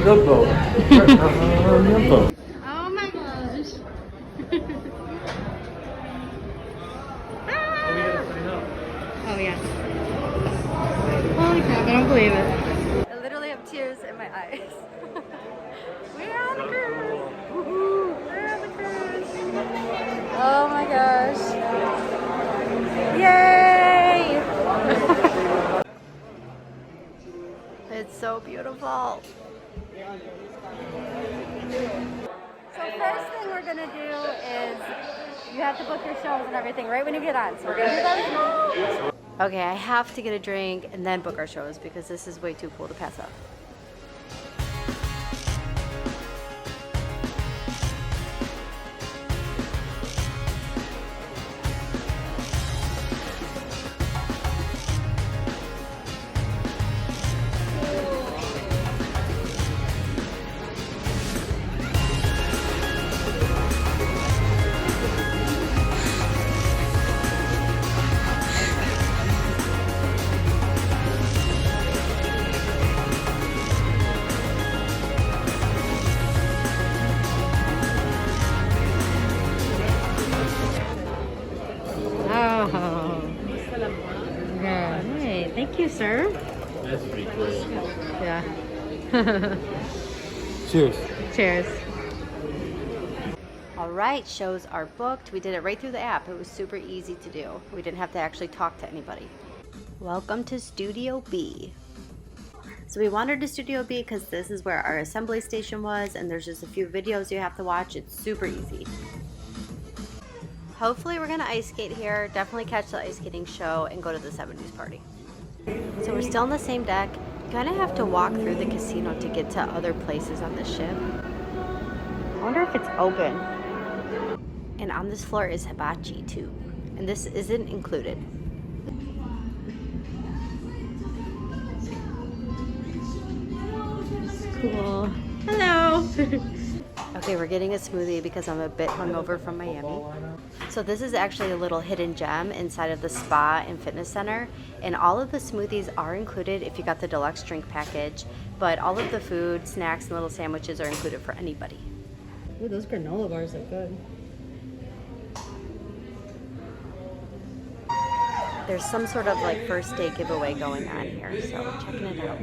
the boat. We're on the boat. Oh my gosh. Oh yeah. Holy crap, I don't believe it. I literally have tears in my eyes. We're on the cruise. Woohoo! We're on the cruise. Oh my gosh. Yay! It's so beautiful. So first thing we're gonna do is you have to book your shows and everything right when you get on. So we're gonna do that now. Okay, I have to get a drink and then book our shows because this is way too cool to pass up. Oh, yeah. Hey, thank you, sir. That's pretty cool. Yeah. Cheers. Cheers. All right, shows are booked. We did it right through the app. It was super easy to do. We didn't have to actually talk to anybody. Welcome to Studio B. So we wandered to Studio B because this is where our assembly station was, and there's just a few videos you have to watch. It's super easy. Hopefully we're gonna ice skate here, definitely catch the ice skating show, and go to the 70s party. So we're still on the same deck. You kind of have to walk through the casino to get to other places on the ship. I wonder if it's open. And on this floor is Hibachi too, and this isn't included. Cool. Hello. Okay, we're getting a smoothie because I'm a bit hungover from Miami. So this is actually a little hidden gem inside of the spa and fitness center, and all of the smoothies are included if you got the deluxe drink package, but all of the food, snacks, and little sandwiches are included for anybody. Ooh, those granola bars look good. There's some sort of like first day giveaway going on here, so checking it out.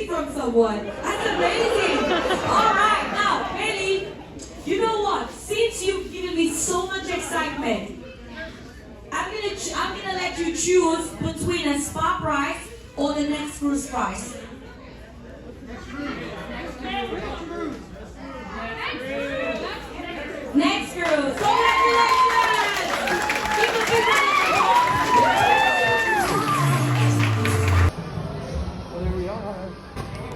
From someone. That's amazing. All right, now, Bailey, you know what? Since you've given me so much excitement, I'm gonna let you choose between a spa price or the next cruise price. Next cruise. Congratulations! Give a big round of applause.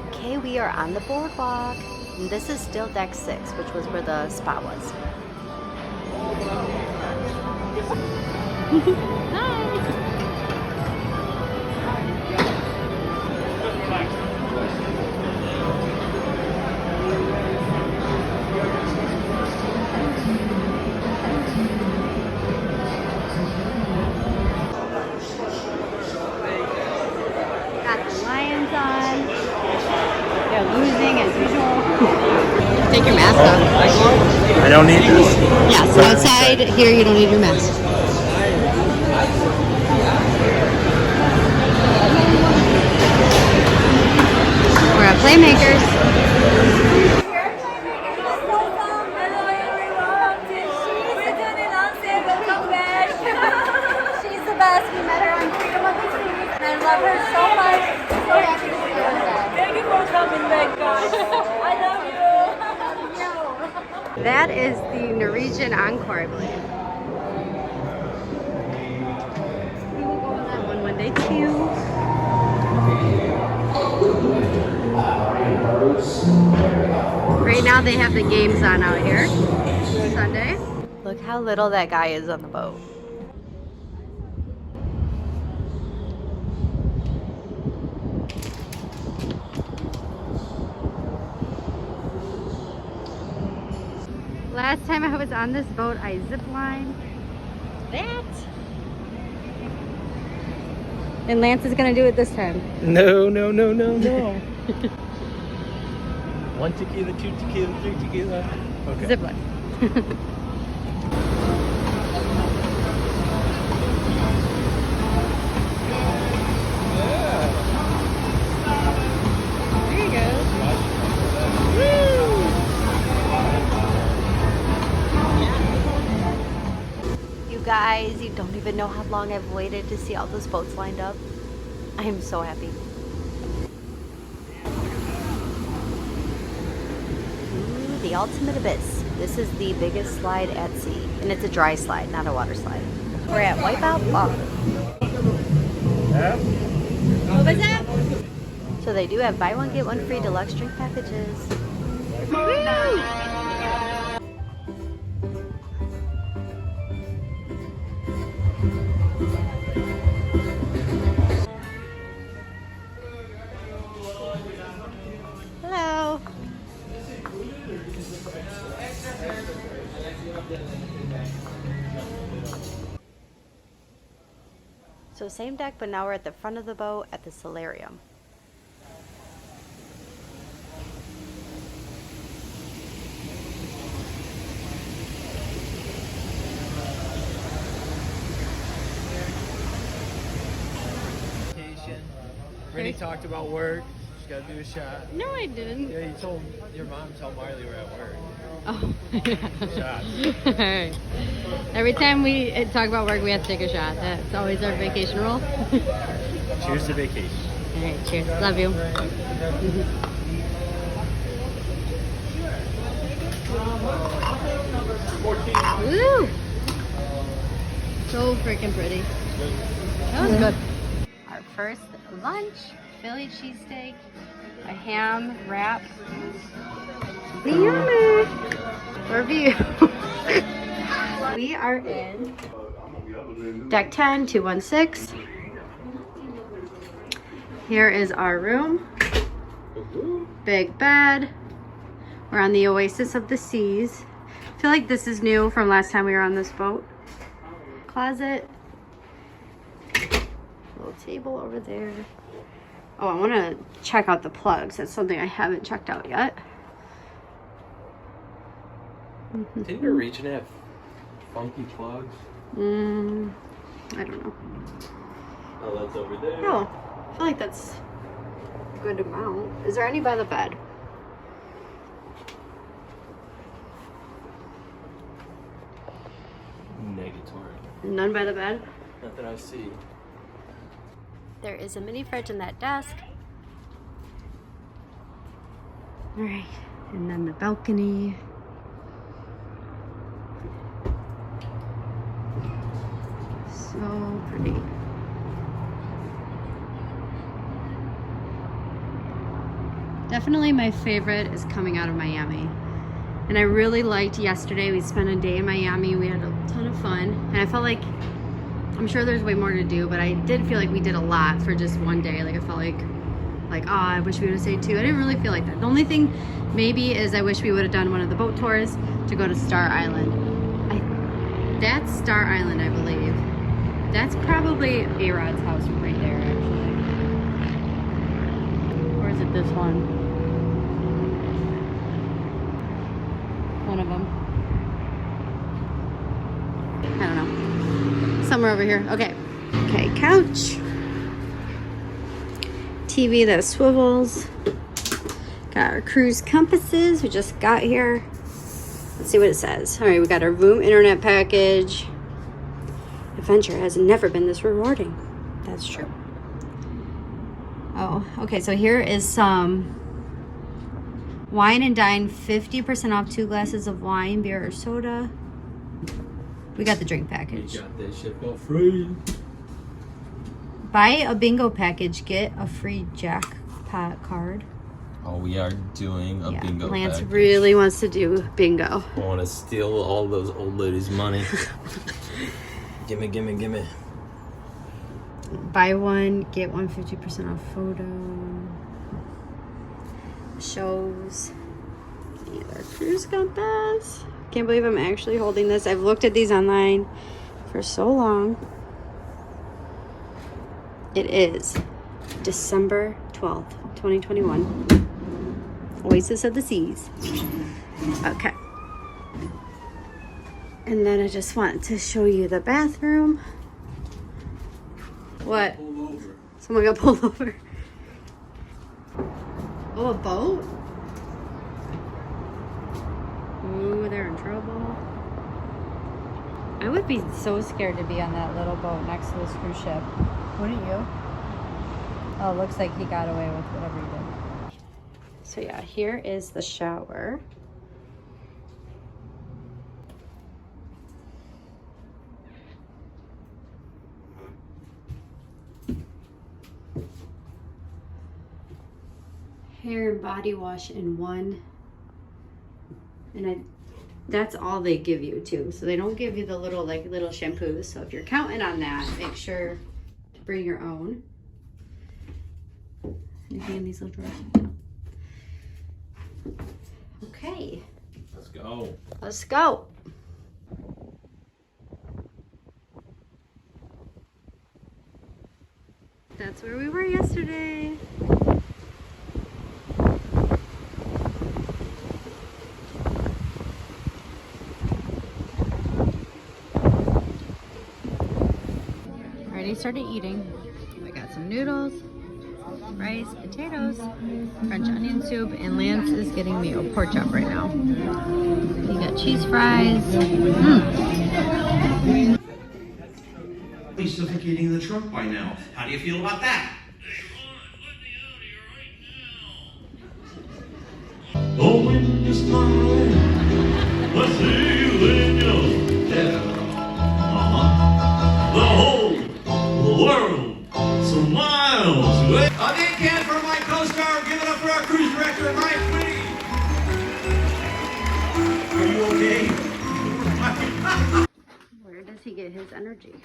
Okay, we are on the boardwalk. And this is still deck 6, which was where the spa was. Hi! Got the lions on. They're losing as usual. Take your mask off. I don't need this. Yeah, so outside here you don't need your mask. We're at Playmakers. She's the best. We met her on Freedom of the Seas, and I love her so much. So happy to see her today. Thank you for coming back, guys. I love you. That is the Norwegian Encore, I believe. We will go on that one day too. Right now they have the games on out here. Sunday. Look how little that guy is on the boat. last time I was on this boat, I ziplined that. And Lance is gonna do it this time. No. 1 tequila, 2 tequila, 3 tequila. Okay. Zipline. There you go. You guys, you don't even know how long I've waited to see all those boats lined up. I am so happy. Ooh, the ultimate abyss. This is the biggest slide at sea, and it's a dry slide, not a water slide. We're at Wipeout Bar. What was that? So they do have buy one get one free deluxe drink packages. Woo! Hello. So same deck, but now we're at the front of the boat at the solarium. Rennie talked about work. She's got to do a shot. No, I didn't. Yeah, you told your mom, told Marley we're at work. Oh, yeah. Shots. Alright. Every time we talk about work, we have to take a shot. That's always our vacation rule. Cheers to vacation. Alright, cheers. Love you. Woo! So freaking pretty. That was good. Our first lunch, Philly cheesesteak, a ham wrap. Yummy! Review. We are in deck 10, 216. Here is our room. Big bed. We're on the Oasis of the Seas. I feel like this is new from last time we were on this boat. Closet. Little table over there. Oh, I want to check out the plugs. That's something I haven't checked out yet. Didn't your region have funky plugs? I don't know. Oh, that's over there. Oh, I feel like that's a good amount. Is there any by the bed? Negatory. None by the bed? Not that I see. There is a mini fridge in that desk. All right, and then the balcony. So pretty. Definitely my favorite is coming out of Miami. And I really liked yesterday. We spent a day in Miami. We had a ton of fun. And I felt like, I'm sure there's way more to do, but I did feel like we did a lot for just one day. Like I felt like, oh, I wish we would have stayed 2. I didn't really feel like that. The only thing maybe is I wish we would have done one of the boat tours to go to Star Island. That's Star Island, I believe. That's probably A-Rod's house right there, actually. Or is it this one? One of them. I don't know. Somewhere over here. Okay. Okay, couch. TV that swivels. Got our cruise compasses. We just got here. Let's see what it says. All right, we got our Voom internet package. Adventure has never been this rewarding. That's true. Oh, okay. So here is some wine and dine, 50% off 2 glasses of wine, beer, or soda. We got the drink package. You got that shit for free. Buy a bingo package, get a free jackpot card. Oh, we are doing a bingo Lance package. really wants to do bingo. I want to steal all those old ladies' money. Gimme. Buy one, get one 50% off photo. Shows. Need our cruise compass. Can't believe I'm actually holding this. I've looked at these online for so long. It is December 12th, 2021. Oasis of the Seas. Okay. And then I just want to show you the bathroom. What? Someone got pulled over. Oh, a boat? Ooh, they're in trouble. I would be so scared to be on that little boat next to this cruise ship. Wouldn't you? Oh, it looks like he got away with whatever he did. So yeah, here is the shower. Hair and body wash in one. And that's all they give you too. So they don't give you the little little shampoos. So if you're counting on that, make sure to bring your own. Anything in these little drawers? Okay. Let's go. Let's go. That's where we were yesterday. Already started eating. We got some noodles, rice, potatoes, French onion soup, and Lance is getting me a pork chop right now. You got cheese fries. He's suffocating the truck by now. How do you feel about that? Oh, when you smile, let's see when you the whole world smiles. A big can for my co-star. Give it up for our cruise director, Mike Whitty. Are you okay? Where does he get his energy?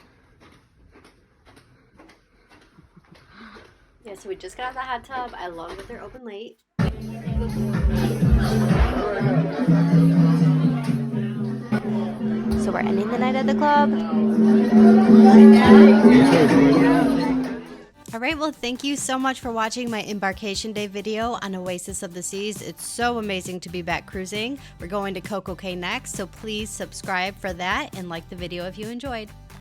Yeah, so we just got out of the hot tub. I love that they're open late. So we're ending the night at the club. All right, well, thank you so much for watching my Embarkation Day video on Oasis of the Seas. It's so amazing to be back cruising. We're going to Cocokay next, so please subscribe for that and like the video if you enjoyed.